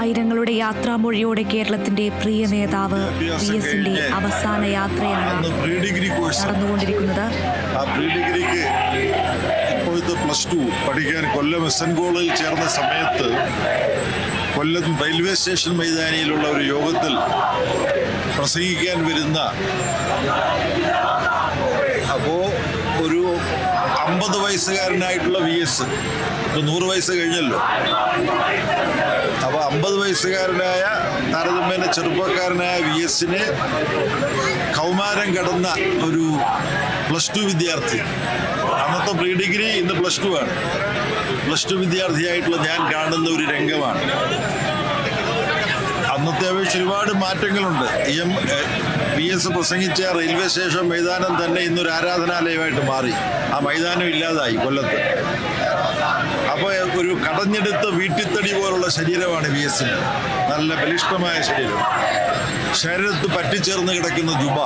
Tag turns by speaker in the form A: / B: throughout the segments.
A: ആയിരങ്ങളുടെ യാത്രാമൊഴിയോടെ കേരളത്തിന്റെ പ്രിയ നേതാവ് VS-ന്റെ അവസാന യാത്രയാണ് നടന്നുകൊണ്ടിരിക്കുന്നത്.
B: ഇപ്പോഴത്തെ +2 പഠിക്കാൻ കൊല്ലം SN കോളേജിൽ ചേർന്ന സമയത്ത് കൊല്ലം റെയിൽവേ സ്റ്റേഷൻ മൈതാനിയിലുള്ള ഒരു യോഗത്തിൽ പ്രസംഗിക്കാൻ വരുന്ന ഒരു 50 വയസ്സുകാരനായിട്ടുള്ള VS, ഇപ്പോൾ 100 വയസ്സ് കഴിഞ്ഞല്ലോ. അപ്പോൾ 50 വയസ്സുകാരനായ താരതമ്യേന ചെറുപ്പക്കാരനായ VS-ന് കൗമാരം കടന്ന ഒരു +2 വിദ്യാർത്ഥി, അന്നത്തെ പ്രീ ഡിഗ്രി ഇന്ന് +2 ആണ്, +2 വിദ്യാർത്ഥിയായിട്ടുള്ള ഞാൻ കാണുന്ന ഒരു രംഗമാണ്. അന്നത്തെ അപേക്ഷിച്ച് ഒരുപാട് മാറ്റങ്ങളുണ്ട്. VS പ്രസംഗിച്ച റെയിൽവേ സ്റ്റേഷൻ മൈതാനം തന്നെ ഇന്നൊരു ആരാധനാലയമായിട്ട് മാറി. ആ മൈതാനം ഇല്ലാതായി കൊല്ലത്ത്. അപ്പോൾ ഒരു കടഞ്ഞെടുത്ത വീട്ടിത്തടി പോലുള്ള ശരീരമാണ് VS-ന്. നല്ല ബലിഷ്ഠമായ ശരീരം, ശരീരത്ത് പറ്റിച്ചേർന്ന് കിടക്കുന്ന ജുബ.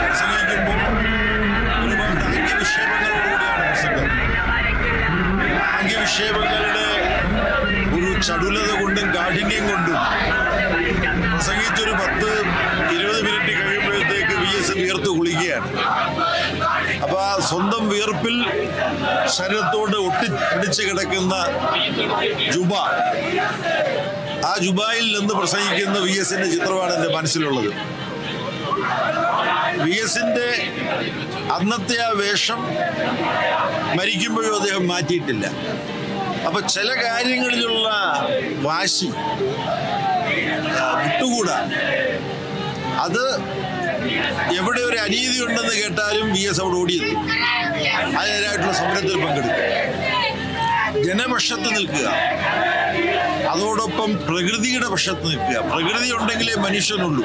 B: പ്രസംഗിക്കുമ്പോൾ ഒരുപാട് ആംഗ്യവിക്ഷേപങ്ങളോടുകൂടിയാണ് പ്രസംഗം. ആംഗ്യവിക്ഷേപങ്ങളുടെ ഒരു ചടുലത കൊണ്ടും കാഠിന്യം കൊണ്ടും പ്രസംഗിച്ചൊരു 10-20 മിനിറ്റ് കഴിയുമ്പോഴത്തേക്ക് VS വിയർത്ത് കുളിക്കുകയാണ്. അപ്പോൾ ആ സ്വന്തം വിയർപ്പിൽ ശരീരത്തോട് ഒട്ടിപ്പിടിച്ച് കിടക്കുന്ന ജുബ, ആ ജുബായിൽ നിന്ന് പ്രസംഗിക്കുന്ന VS-ന്റെ ചിത്രമാണ് എൻ്റെ മനസ്സിലുള്ളത്. VS-ന്റെ അന്നത്തെ ആ വേഷം മരിക്കുമ്പോഴും അദ്ദേഹം മാറ്റിയിട്ടില്ല. അപ്പൊ ചില കാര്യങ്ങളിലുള്ള വാശി വിട്ടുകൂടാ. അത് എവിടെ ഒരു അനീതി ഉണ്ടെന്ന് കേട്ടാലും VS അവിടെ ഓടിയെത്തും. അതിനായിട്ടുള്ള സമരത്തിൽ പങ്കെടുക്കും, ജനപക്ഷത്ത് നിൽക്കുക, അതോടൊപ്പം പ്രകൃതിയുടെ പക്ഷത്ത് നിൽക്കുക. പ്രകൃതി ഉണ്ടെങ്കിലേ മനുഷ്യനുള്ളൂ.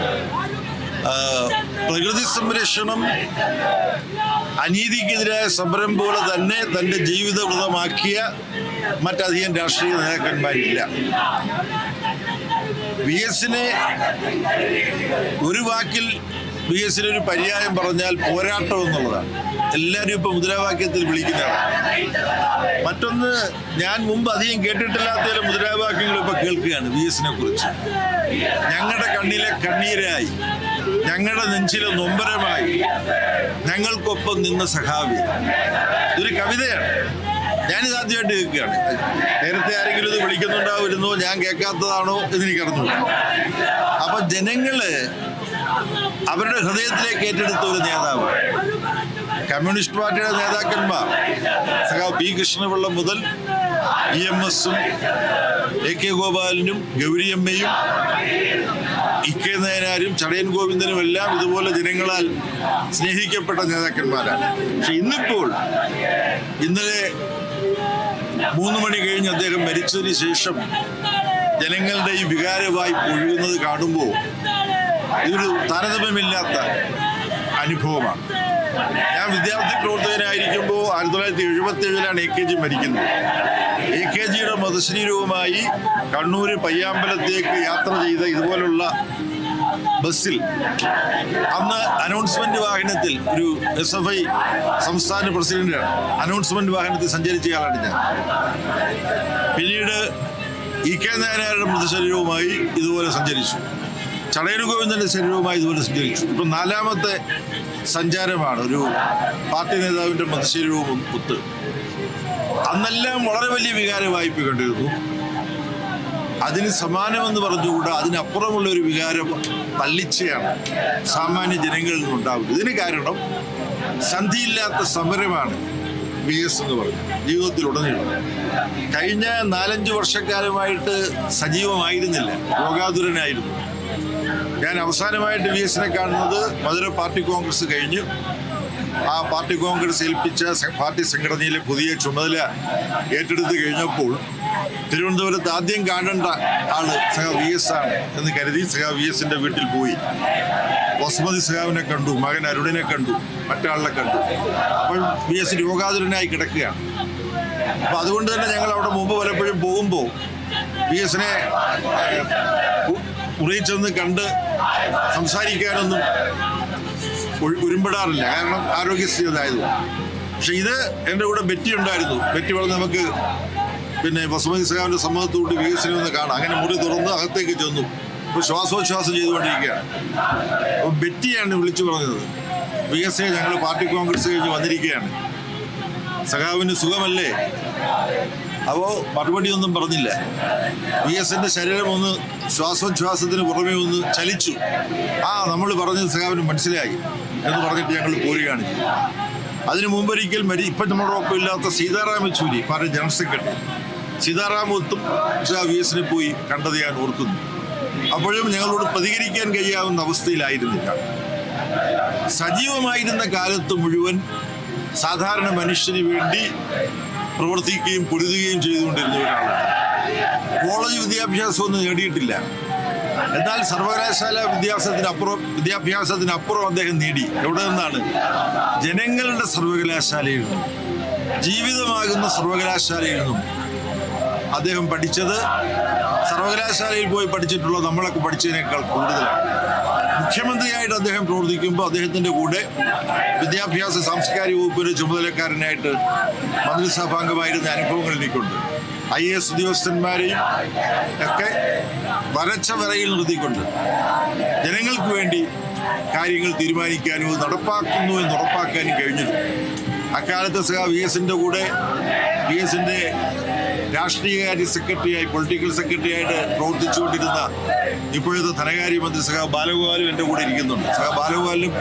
B: പ്രകൃതി സംരക്ഷണം അനീതിക്കെതിരായ സമരം പോലെ തന്നെ തൻ്റെ ജീവിതവൃതമാക്കിയ മറ്റധികം രാഷ്ട്രീയ നേതാക്കന്മാരില്ല. VS-നെ ഒരു വാക്കിൽ VS-ന് ഒരു പര്യായം പറഞ്ഞാൽ പോരാട്ടം എന്നുള്ളതാണ്. എല്ലാവരും ഇപ്പൊ മുദ്രാവാക്യത്തിൽ വിളിക്കുന്നതാണ്. മറ്റൊന്ന്, ഞാൻ മുമ്പ് അധികം കേട്ടിട്ടില്ലാത്ത ചില മുദ്രാവാക്യങ്ങൾ ഇപ്പൊ കേൾക്കുകയാണ് VS-നെ കുറിച്ച്. ഞങ്ങളുടെ കണ്ണിലെ കണ്ണീരായി, ഞങ്ങളുടെ നെഞ്ചിലെ നൊമ്പരമായി, ഞങ്ങൾക്കൊപ്പം നിന്ന സഖാവി. ഇതൊരു കവിതയാണ്. ഞാനിത് ആദ്യമായിട്ട് കേൾക്കുകയാണ്. നേരത്തെ ആരെങ്കിലും ഇത് വിളിക്കുന്നുണ്ടാവുമോ, ഞാൻ കേൾക്കാത്തതാണോ എന്നെനിക്കറിഞ്ഞു. അപ്പൊ ജനങ്ങള് അവരുടെ ഹൃദയത്തിലേക്ക് ഏറ്റെടുത്ത ഒരു നേതാവ്. കമ്മ്യൂണിസ്റ്റ് പാർട്ടിയുടെ നേതാക്കന്മാർ സഖാവ് P. കൃഷ്ണപിള്ള മുതൽ EMS-ഉം AK ഗോപാലനും ഗൗരിയമ്മയും EK നായനാരും ചടയൻ ഗോവിന്ദനും എല്ലാം ഇതുപോലെ ജനങ്ങളാൽ സ്നേഹിക്കപ്പെട്ട നേതാക്കന്മാരാണ്. പക്ഷെ ഇന്നലെ 3 മണി കഴിഞ്ഞ് അദ്ദേഹം മരിച്ചതിന് ശേഷം ജനങ്ങളുടെ ഈ വികാരമായി ഒഴുകുന്നത് കാണുമ്പോൾ ഇതൊരു താരതമ്യമില്ലാത്ത അനുഭവമാണ്. ഞാൻ വിദ്യാർത്ഥി പ്രവർത്തകനായിരിക്കുമ്പോൾ 1977-ലാണ് AKG മരിക്കുന്നത്. AKGയുടെ മൃതശരീരവുമായി കണ്ണൂർ പയ്യാമ്പലത്തേക്ക് യാത്ര ചെയ്ത ഇതുപോലുള്ള ബസ്സിൽ അന്ന് അനൗൺസ്മെന്റ് വാഹനത്തിൽ, ഒരു SFI സംസ്ഥാന പ്രസിഡന്റാണ്, അനൗൺസ്മെന്റ് വാഹനത്തിൽ സഞ്ചരിച്ചയാളാണ് ഞാൻ. പിന്നീട് EK നായനാരുടെ മൃതശരീരവുമായി ഇതുപോലെ സഞ്ചരിച്ചു, ചടയൻ ഗോവിന്ദന്റെ ശരീരവുമായി ഇതുപോലെ സഞ്ചരിച്ചു. ഇപ്പം 4ാമത്തെ സഞ്ചാരമാണ് ഒരു പാർട്ടി നേതാവിന്റെ മൃതശരീരവും ഒത്ത്. അന്നെല്ലാം വളരെ വലിയ വികാര വായ്പ കണ്ടിരുന്നു. അതിന് സമാനമെന്ന് പറഞ്ഞുകൂടാ, അതിനപ്പുറമുള്ള ഒരു വികാരം തള്ളിച്ചയാണ് സാമാന്യ ജനങ്ങളിൽ നിന്നുണ്ടാവുക. ഇതിന് കാരണം സന്ധിയില്ലാത്ത സമരമാണ് VS എന്ന് പറഞ്ഞു. ജീവിതത്തിലുടനീളം കഴിഞ്ഞ 4-5 വർഷക്കാലമായിട്ട് സജീവമായിരുന്നില്ല, രോഗാതുരനായിരുന്നു. ഞാൻ അവസാനമായിട്ട് VS-നെ കാണുന്നത് മധുര പാർട്ടി കോൺഗ്രസ് കഴിഞ്ഞ് ആ പാർട്ടി കോൺഗ്രസ് ഏൽപ്പിച്ച പാർട്ടി സംഘടനയിലെ പുതിയ ചുമതല ഏറ്റെടുത്ത് കഴിഞ്ഞപ്പോൾ തിരുവനന്തപുരത്ത് ആദ്യം കാണേണ്ട ആള് സഖാവ് VS ആണ് എന്ന് കരുതി സഖാവ് VS-ന്റെ വീട്ടിൽ പോയി. വസുമതി സഖാവിനെ കണ്ടു, മകൻ അരുണിനെ കണ്ടു, മറ്റാളിനെ കണ്ടു. അപ്പോൾ VS രോഗാതുരനായി കിടക്കുകയാണ്. അപ്പൊ അതുകൊണ്ട് തന്നെ ഞങ്ങൾ അവിടെ മുമ്പ് പലപ്പോഴും പോകുമ്പോൾ VS-നെ ഉറയിച്ചെന്ന് കണ്ട് സംസാരിക്കാനൊന്നും ഉരുമ്പെടാറില്ല, കാരണം ആരോഗ്യസ്ഥിതിയായതുകൊണ്ട്. പക്ഷെ ഇത് എൻ്റെ കൂടെ ബെറ്റി ഉണ്ടായിരുന്നു. ബെറ്റി പറഞ്ഞ് നമുക്ക് പിന്നെ ബസുമതി സഖാവിൻ്റെ സമ്മതത്തോട് വി എസിനെ ഒന്ന് കാണാം. അങ്ങനെ മുറി തുറന്ന് അകത്തേക്ക് ചെന്നു. ഇപ്പോൾ ശ്വാസോച്ഛ്വാസം ചെയ്തുകൊണ്ടിരിക്കുകയാണ്. അപ്പോൾ ബെറ്റിയാണ് വിളിച്ചു പറഞ്ഞത്, വി എസ് ഞങ്ങൾ പാർട്ടി കോൺഗ്രസ് കഴിഞ്ഞ് വന്നിരിക്കുകയാണ്, സഖാവിന് സുഖമല്ലേ? അപ്പോൾ മറുപടിയൊന്നും പറഞ്ഞില്ല. വി എസിൻ്റെ ശരീരം ഒന്ന് ശ്വാസോച്ഛ്വാസത്തിന് പുറമേ ഒന്ന് ചലിച്ചു. നമ്മൾ പറഞ്ഞത് സഖാവിന് മനസ്സിലായി എന്ന് പറഞ്ഞിട്ട് ഞങ്ങൾ പോരുകയാണ്. അതിനു മുമ്പൊരിക്കൽ ഇപ്പം നമ്മളോടൊപ്പം ഇല്ലാത്ത Sitaram Yechury, party general secretary സീതാറാമത്തും വി എസിനെ പോയി കണ്ടത് ഞാൻ ഓർക്കുന്നു. അപ്പോഴും ഞങ്ങളോട് പ്രതികരിക്കാൻ കഴിയാവുന്ന അവസ്ഥയിലായിരുന്നില്ല. സജീവമായിരുന്ന കാലത്ത് മുഴുവൻ സാധാരണ മനുഷ്യന് വേണ്ടി പ്രവർത്തിക്കുകയും പൊരുതുകയും ചെയ്തുകൊണ്ടിരുന്ന ഒരാളാണ്. കോളേജ് വിദ്യാഭ്യാസമൊന്നും നേടിയിട്ടില്ല. എന്നാൽ സർവകലാശാല വിദ്യാഭ്യാസത്തിനപ്പുറം അദ്ദേഹം നേടി. എവിടെ നിന്നാണ്? ജനങ്ങളുടെ സർവകലാശാലയിൽ നിന്നും, ജീവിതമാകുന്ന സർവകലാശാലയിൽ നിന്നും അദ്ദേഹം പഠിച്ചത് സർവകലാശാലയിൽ പോയി പഠിച്ചിട്ടുള്ള നമ്മളൊക്കെ പഠിച്ചതിനേക്കാൾ കൂടുതലാണ്. മുഖ്യമന്ത്രിയായിട്ട് അദ്ദേഹം പ്രവർത്തിക്കുമ്പോൾ അദ്ദേഹത്തിൻ്റെ കൂടെ വിദ്യാഭ്യാസ സാംസ്കാരിക വകുപ്പിൻ്റെ ചുമതലക്കാരനായിട്ട് മന്ത്രിസഭാംഗമായിരുന്ന അനുഭവങ്ങൾ എനിക്കുണ്ട്. IAS ഉദ്യോഗസ്ഥന്മാരെയും ഒക്കെ വരച്ച വരയിൽ നിർത്തിക്കൊണ്ട് ജനങ്ങൾക്ക് വേണ്ടി കാര്യങ്ങൾ തീരുമാനിക്കാനും നടപ്പാക്കുന്നു എന്ന് ഉറപ്പാക്കാനും കഴിഞ്ഞിരുന്നു. അക്കാലത്ത് സഖാ വി എസിൻ്റെ കൂടെ വി എസിൻ്റെ രാഷ്ട്രീയകാര്യ സെക്രട്ടറിയായി, പൊളിറ്റിക്കൽ സെക്രട്ടറിയായിട്ട് പ്രവർത്തിച്ചുകൊണ്ടിരുന്ന ഇപ്പോഴത്തെ ധനകാര്യമന്ത്രി സഖാ ബാലഗോപാലും എൻ്റെ കൂടെ ഇരിക്കുന്നുണ്ട്. സഖാ ബാലഗോപാലിനും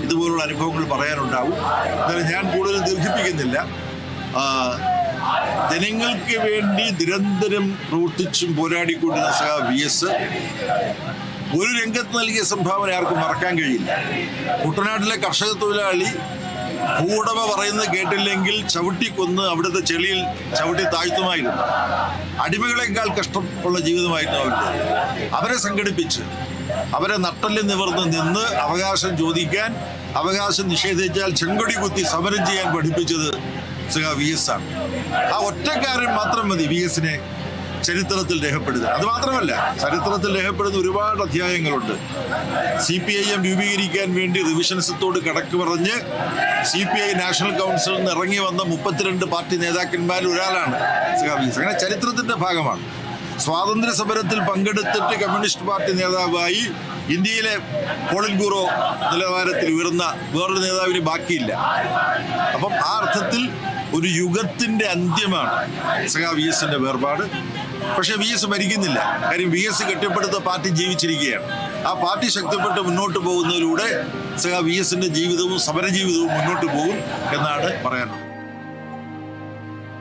B: ഇതുപോലുള്ള അനുഭവങ്ങൾ പറയാനുണ്ടാവും. എന്നാലും ഞാൻ കൂടുതൽ ദീർഘിപ്പിക്കുന്നില്ല. ജനങ്ങൾക്ക് വേണ്ടി നിരന്തരം പ്രവർത്തിച്ചും പോരാടിക്കൊണ്ടിരുന്ന സഖാ വി എസ് ഒരു രംഗത്ത് നൽകിയ സംഭാവന ആർക്കും മറക്കാൻ കഴിയില്ല. കുട്ടനാട്ടിലെ കർഷക തൊഴിലാളി ഭൂവുടമ പറയുന്നത് കേട്ടില്ലെങ്കിൽ ചവിട്ടിക്കൊന്ന് അവിടുത്തെ ചെളിയിൽ ചവിട്ടി താഴ്ത്തുമായിരുന്നു. അടിമകളെക്കാൾ കഷ്ടമുള്ള ജീവിതമായിരുന്നു അവരുടെ. അവരെ സംഘടിപ്പിച്ച് അവരെ നട്ടല് നിവർന്ന് നിന്ന് അവകാശം ചോദിക്കാൻ, അവകാശം നിഷേധിച്ചാൽ ചെങ്കൊടി കുത്തി സമരം ചെയ്യാൻ പഠിപ്പിച്ചത് സഖാ വി എസ് ആണ്. ആ ഒറ്റക്കാരൻ മാത്രം മതി വി എസിനെ ചരിത്രത്തിൽ രേഖപ്പെടുത്തുക. അത് മാത്രമല്ല, ചരിത്രത്തിൽ രേഖപ്പെടുന്ന ഒരുപാട് അധ്യായങ്ങളുണ്ട്. CPIM രൂപീകരിക്കാൻ വേണ്ടി റിവിഷനിസത്തോട് കടക്ക് പറഞ്ഞ് CPI നാഷണൽ കൗൺസിലിൽ നിന്ന് ഇറങ്ങി വന്ന 32 പാർട്ടി നേതാക്കന്മാരിൽ ഒരാളാണ് സഖാ വി എസ്. അങ്ങനെ ചരിത്രത്തിന്റെ ഭാഗമാണ്. സ്വാതന്ത്ര്യ സമരത്തിൽ പങ്കെടുത്തിട്ട് കമ്മ്യൂണിസ്റ്റ് പാർട്ടി നേതാവായി ഇന്ത്യയിലെ പോളിറ്റ് ബ്യൂറോ നിലവാരത്തിൽ ഉയർന്ന വേറൊരു നേതാവിന് ബാക്കിയില്ല. അപ്പം ആ അർത്ഥത്തിൽ ഒരു യുഗത്തിന്റെ അന്ത്യമാണ് സഖാ വി എസിന്റെ വേർപാട്. പക്ഷെ വി എസ് മരിക്കുന്നില്ല. കാര്യം വി എസ് കെട്ടിപ്പടുത്ത പാർട്ടി ജീവിച്ചിരിക്കുകയാണ്. ആ പാർട്ടി ശക്തിപ്പെട്ട് മുന്നോട്ട് പോകുന്നതിലൂടെ സഖാ വി എസിന്റെ ജീവിതവും സമരജീവിതവും മുന്നോട്ട് പോകും എന്നാണ് പറയാനുള്ളത്.